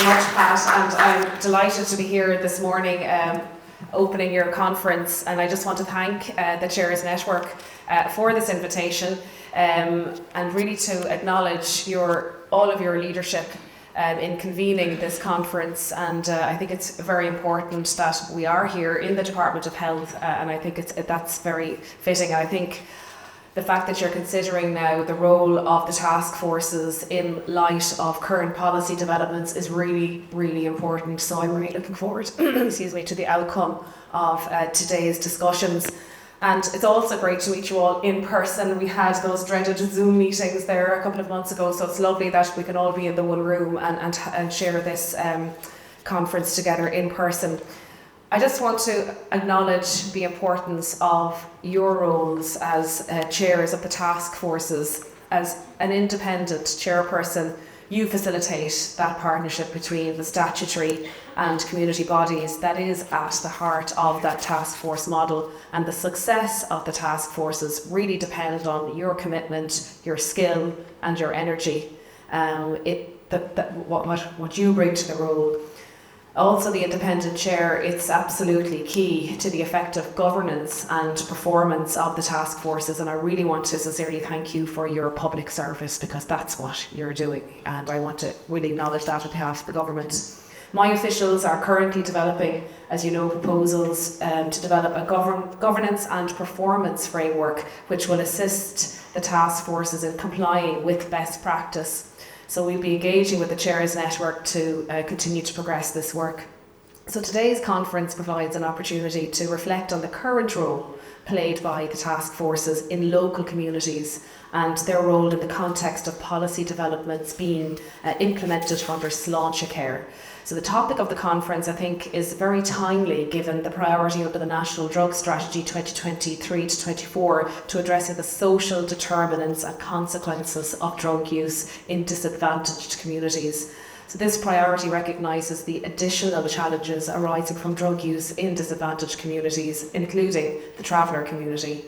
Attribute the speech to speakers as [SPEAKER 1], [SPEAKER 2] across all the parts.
[SPEAKER 1] very much, Pat, and I'm delighted to be here this morning opening your conference, and I just want to thank the Chairs Network for this invitation and really to acknowledge all of your leadership in convening this conference, and I think it's very important that we are here in the Department of Health, and I think that's very fitting. And I think the fact that you're considering now the role of the task forces in light of current policy developments is really, really important. So I'm really looking forward to the outcome of today's discussions. And it's also great to meet you all in person. We had those dreaded Zoom meetings there a couple of months ago, so it's lovely that we can all be in the one room and share this conference together in person. I just want to acknowledge the importance of your roles as chairs of the task forces. As an independent chairperson, you facilitate that partnership between the statutory and community bodies that is at the heart of that task force model, and the success of the task forces really depend on your commitment, your skill and your energy, what you bring to the role. Also, the independent chair, it's absolutely key to the effective governance and performance of the task forces, and I really want to sincerely thank you for your public service, because that's what you're doing, and I want to really acknowledge that on behalf of the government. My officials are currently developing, as you know, proposals to develop a governance and performance framework which will assist the task forces in complying with best practice. So we'll be engaging with the Chairs Network to continue to progress this work. So today's conference provides an opportunity to reflect on the current role played by the task forces in local communities and their role in the context of policy developments being implemented under sláinte care. So the topic of the conference, I think, is very timely given the priority under the National Drug Strategy 2023-24 to addressing the social determinants and consequences of drug use in disadvantaged communities. So this priority recognises the additional challenges arising from drug use in disadvantaged communities, including the traveller community.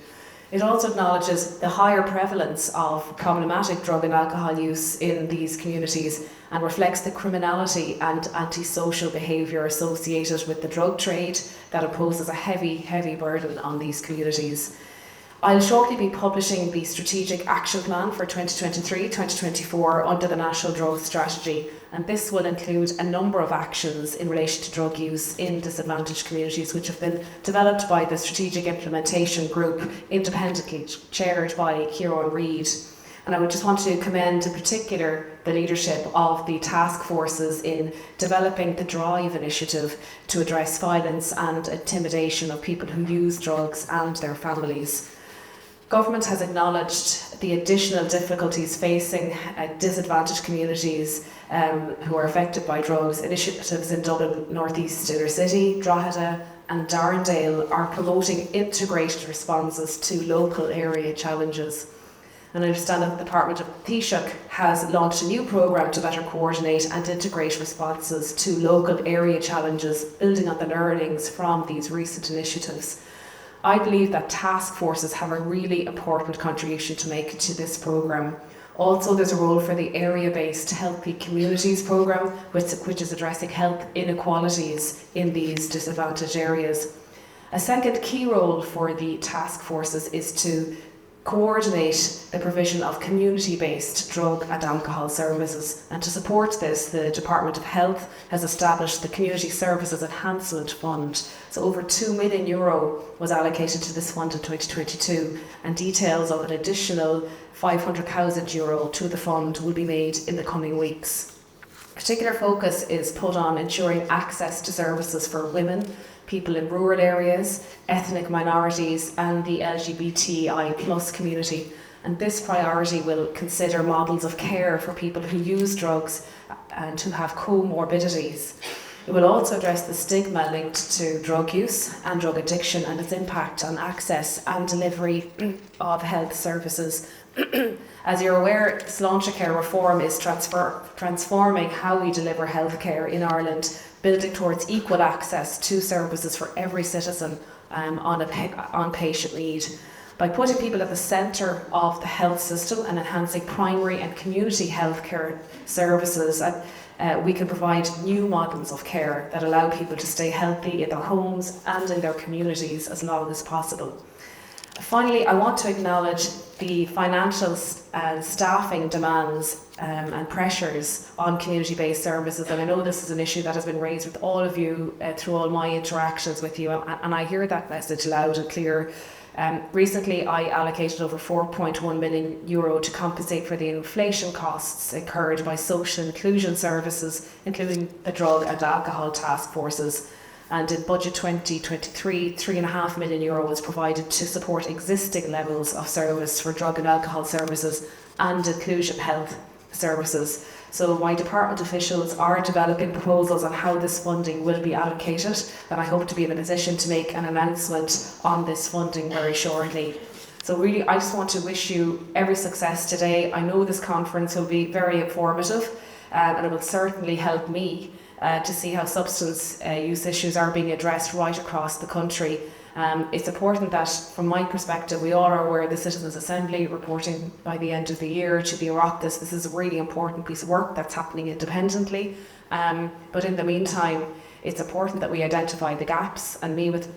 [SPEAKER 1] It also acknowledges the higher prevalence of problematic drug and alcohol use in these communities and reflects the criminality and antisocial behaviour associated with the drug trade that imposes a heavy, heavy burden on these communities. I'll shortly be publishing the Strategic Action Plan for 2023-2024 under the National Drug Strategy, and this will include a number of actions in relation to drug use in disadvantaged communities, which have been developed by the Strategic Implementation Group, independently chaired by Kieran Reid. And I would just want to commend in particular the leadership of the task forces in developing the DRIVE initiative to address violence and intimidation of people who use drugs and their families. Government has acknowledged the additional difficulties facing disadvantaged communities who are affected by drugs. Initiatives in Dublin North East Inner City, Drogheda and Darndale are promoting integrated responses to local area challenges. And I understand that the Department of Taoiseach has launched a new programme to better coordinate and integrate responses to local area challenges, building on the learnings from these recent initiatives. I believe that task forces have a really important contribution to make to this programme. Also, there's a role for the area-based Healthy Communities programme, which is addressing health inequalities in these disadvantaged areas. A second key role for the task forces is to coordinate the provision of community-based drug and alcohol services. And to support this, the Department of Health has established the Community Services Enhancement Fund. So over €2 million was allocated to this fund in 2022, and details of an additional €500,000 to the fund will be made in the coming weeks. Particular focus is put on ensuring access to services for women, people in rural areas, ethnic minorities and the LGBTI+ community. And this priority will consider models of care for people who use drugs and who have comorbidities. It will also address the stigma linked to drug use and drug addiction and its impact on access and delivery of health services. As you're aware, sláinte care reform is transforming how we deliver healthcare in Ireland, building towards equal access to services for every citizen on patient need. By putting people at the centre of the health system and enhancing primary and community healthcare services, we can provide new models of care that allow people to stay healthy in their homes and in their communities as long as possible. Finally, I want to acknowledge the financial and staffing demands and pressures on community-based services, and I know this is an issue that has been raised with all of you through all my interactions with you, and I hear that message loud and clear. Recently, I allocated over €4.1 million to compensate for the inflation costs incurred by social inclusion services, including the drug and alcohol task forces. And in budget 2023, €3.5 million was provided to support existing levels of service for drug and alcohol services and inclusion health services. So my department officials are developing proposals on how this funding will be allocated, and I hope to be in a position to make an announcement on this funding very shortly. So really, I just want to wish you every success today. I know this conference will be very informative, and it will certainly help me to see how substance use issues are being addressed right across the country. It's important that, from my perspective, we all are aware of the Citizens' Assembly reporting by the end of the year to the Oireachtas. This is a really important piece of work that's happening independently. But in the meantime, it's important that we identify the gaps, and me with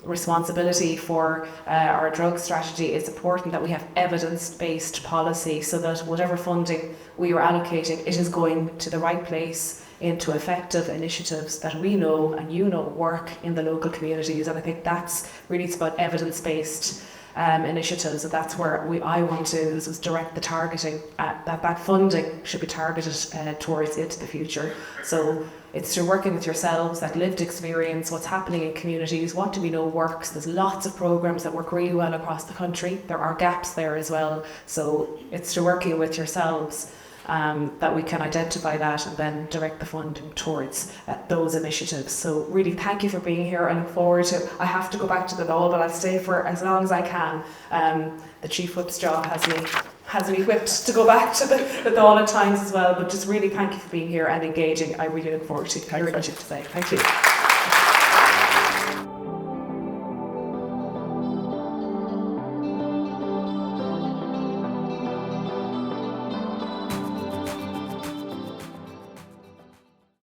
[SPEAKER 1] responsibility for our drug strategy, it's important that we have evidence-based policy so that whatever funding we are allocating, it is going to the right place, into effective initiatives that we know and you know work in the local communities. And I think that's really, it's about evidence-based initiatives, and that's where I want to direct the targeting, that funding should be targeted towards into the future. So it's through working with yourselves, that lived experience, what's happening in communities, what do we know works. There's lots of programs that work really well across the country. There are gaps there as well. So it's through working with yourselves that we can identify that and then direct the funding towards those initiatives. So really thank you for being here. I look forward to, I have to go back to the Dáil, but I'll stay for as long as I can. The Chief Whip's job has me whipped to go back to the Dáil at times as well, but just really thank you for being here and engaging. I really look forward to hearing what you have to say. Thank you.